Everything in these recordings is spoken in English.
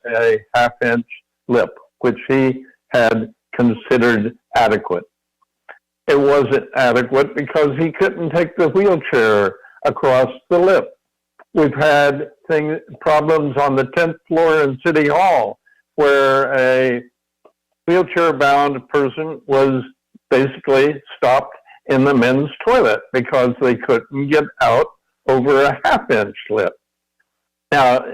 a half-inch lip, which he had considered adequate. It wasn't adequate because he couldn't take the wheelchair across the lip. We've had problems on the 10th floor in City Hall where a wheelchair-bound person was basically stopped in the men's toilet because they couldn't get out over a half-inch lip. Now,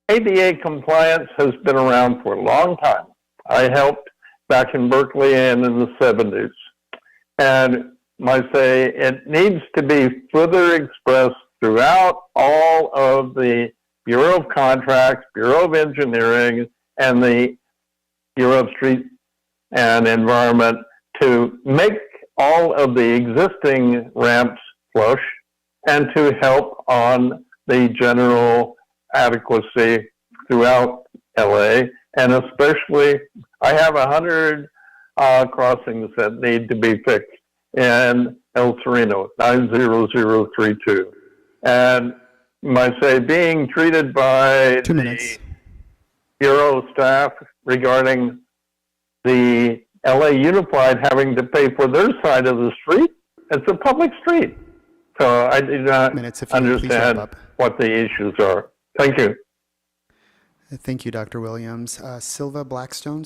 ADA compliance has been around for a long time. I helped back in Berkeley and in the 70s. And I say it needs to be further expressed throughout all of the Bureau of Contracts, Bureau of Engineering, and the Bureau of Street and Environment to make all of the existing ramps flush and to help on the general adequacy throughout LA. And especially, I have 100 crossings that need to be fixed in El Sereno, 90032. And I say being treated by 2 minutes. Bureau staff regarding the LA Unified having to pay for their side of the street, it's a public street. So I do not understand what the issues are. Thank you. Thank you, Dr. Williams. Silva Blackstone,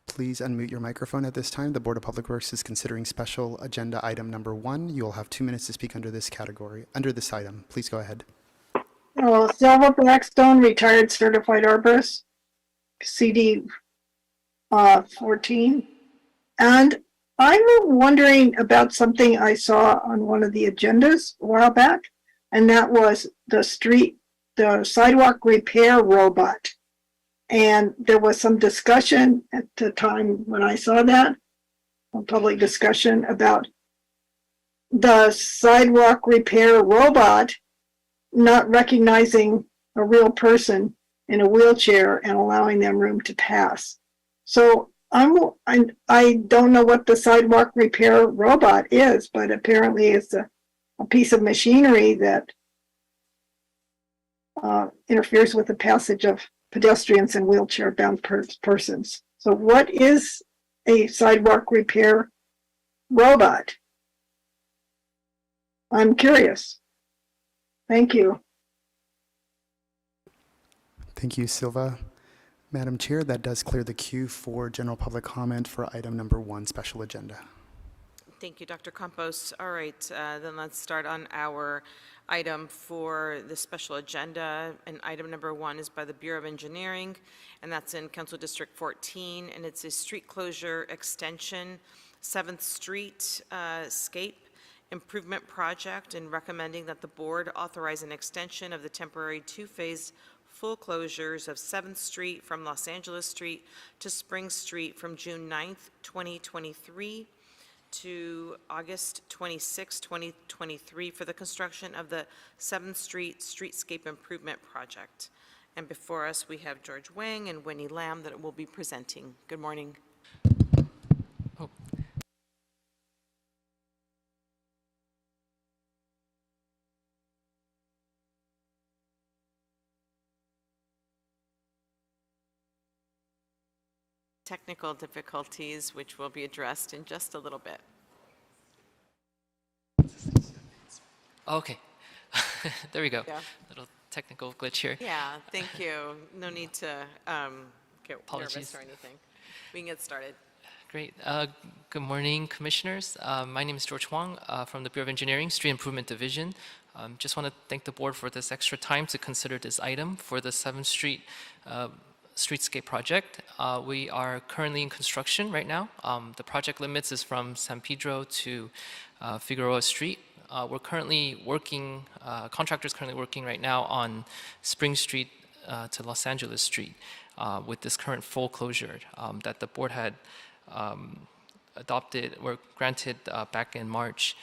please unmute your microphone at this time. The Board of Public Works is considering special agenda item number 1. You will have 2 minutes to speak under this category, under this item. Please go ahead. Oh, Silva Blackstone, retired certified arborist, CD 14. And I'm wondering about something I saw on one of the agendas a while back, and that was the sidewalk repair robot. And there was some discussion at the time when I saw that, a public discussion about the sidewalk repair robot not recognizing a real person in a wheelchair and allowing them room to pass. So I don't know what the sidewalk repair robot is, but apparently it's a piece of machinery that interferes with the passage of pedestrians and wheelchair-bound persons. So what is a sidewalk repair robot? I'm curious. Thank you. Thank you, Silva. Madam Chair, that does clear the queue for general public comment for item number 1, special agenda. Thank you, Dr. Campos. All right, then let's start on our item for the special agenda. And item number 1 is by the Bureau of Engineering, and that's in Council District 14, and it's a street closure extension, 7th Street Scape Improvement Project, and recommending that the board authorize an extension of the temporary 2-phase full closures of 7th Street from Los Angeles Street to Spring Street from June 9th, 2023 to August 26, 2023 for the construction of the 7th Street Streetscape Improvement Project. And before us, we have George Wang and Winnie Lam that will be presenting. Good morning. Oh. Technical difficulties, which will be addressed in just a little bit. Okay, there we go. Yeah. Little technical glitch here. Yeah, thank you. No need to get Apologies. nervous or anything. We can get started. Great. Good morning, commissioners. My name is George Huang from the Bureau of Engineering, Street Improvement Division. Just want to thank the board for this extra time to consider this item for the 7th Street Streetscape project. We are currently in construction right now. The project limits is from San Pedro to Figueroa Street. We're currently working, contractors currently working right now on Spring Street to Los Angeles Street with this current full closure that the board had adopted or granted back in March.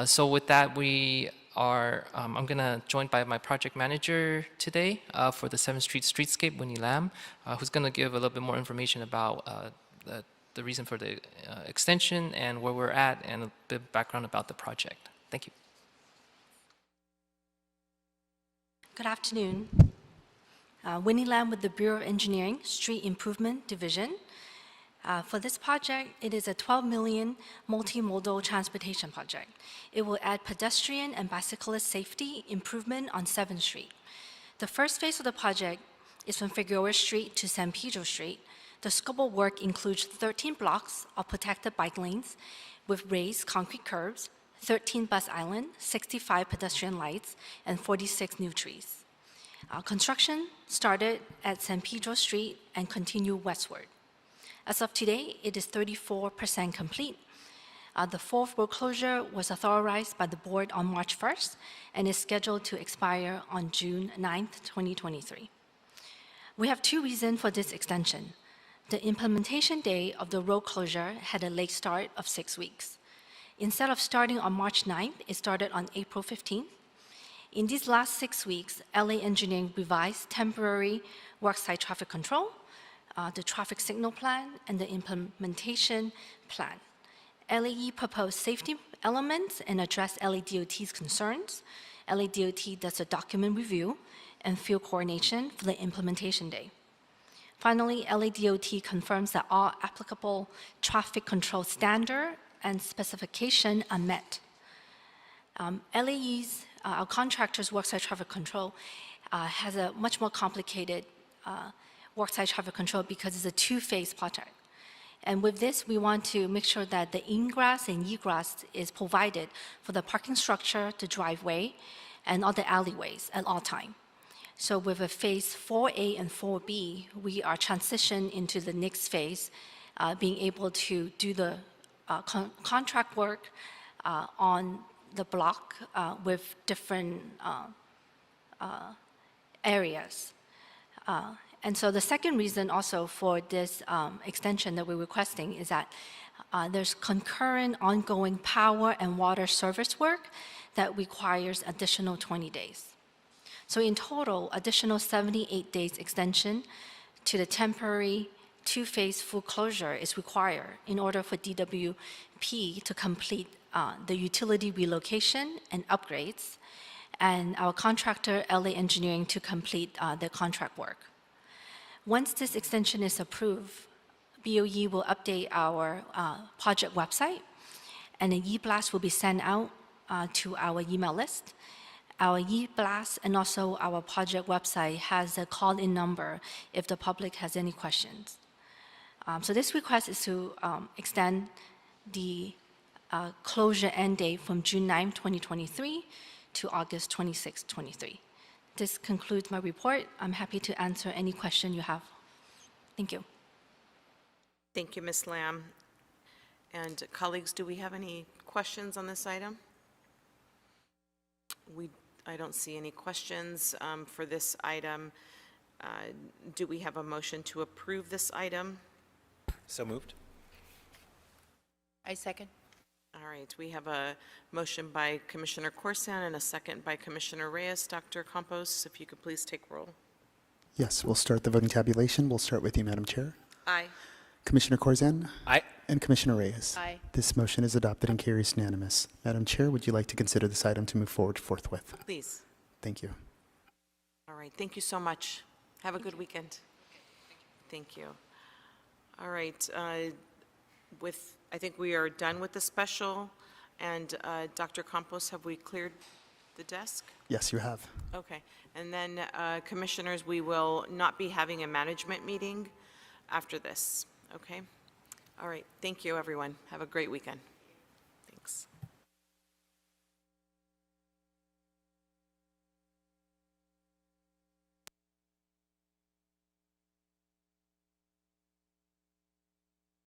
So with that, we are, I'm gonna joined by my project manager today for the 7th Street Streetscape, Winnie Lam, who's gonna give a little bit more information about the reason for the extension and where we're at and a bit of background about the project. Thank you. Good afternoon. Winnie Lam with the Bureau of Engineering, Street Improvement Division. For this project, it is a $12 million multimodal transportation project. It will add pedestrian and bicyclist safety improvement on 7th Street. The first phase of the project is from Figueroa Street to San Pedro Street. The scope of work includes 13 blocks of protected bike lanes with raised concrete curbs, 13 bus islands, 65 pedestrian lights, and 46 new trees. Construction started at San Pedro Street and continued westward. As of today, it is 34% complete. The fourth road closure was authorized by the board on March 1st and is scheduled to expire on June 9th, 2023. We have two reasons for this extension. The implementation day of the road closure had a late start of 6 weeks. Instead of starting on March 9th, it started on April 15th. In these last 6 weeks, LA Engineering revised temporary worksite traffic control, the traffic signal plan, and the implementation plan. LAE proposed safety elements and addressed LADOT's concerns. LADOT does a document review and field coordination for the implementation day. Finally, LADOT confirms that all applicable traffic control standard and specification are met. LAE's, our contractor's worksite traffic control has a much more complicated worksite traffic control because it's a two-phase project. And with this, we want to make sure that the ingress and egress is provided for the parking structure, the driveway, and all the alleyways at all time. So with a phase 4A and 4B, we are transitioning into the next phase, being able to do the contract work on the block with different areas. And so the second reason also for this extension that we're requesting is that there's concurrent ongoing power and water service work that requires additional 20 days. So in total, additional 78 days extension to the temporary two-phase full closure is required in order for DWP to complete the utility relocation and upgrades, and our contractor, LA Engineering, to complete the contract work. Once this extension is approved, BOE will update our project website, and an e-blast will be sent out to our email list. Our e-blast and also our project website has a call-in number if the public has any questions. So this request is to extend the closure end date from June 9, 2023 to August 26, 2023. This concludes my report. I'm happy to answer any question you have. Thank you. Thank you, Ms. Lam. And colleagues, do we have any questions on this item? I don't see any questions for this item. Do we have a motion to approve this item? So moved. I second. All right, we have a motion by Commissioner Corsan and a second by Commissioner Reyes. Dr. Campos, if you could please take roll. Yes, we'll start the voting tabulation. We'll start with you, Madam Chair. Aye. Commissioner Corzine? Aye. And Commissioner Reyes? Aye. This motion is adopted and carries unanimous. Madam Chair, would you like to consider this item to move forward forthwith? Please. Thank you. All right, thank you so much. Have a good weekend. Thank you. All right, I think we are done with the special. And Dr. Campos, have we cleared the desk? Yes, you have. Okay, and then commissioners, we will not be having a management meeting after this, okay? All right, thank you, everyone. Have a great weekend.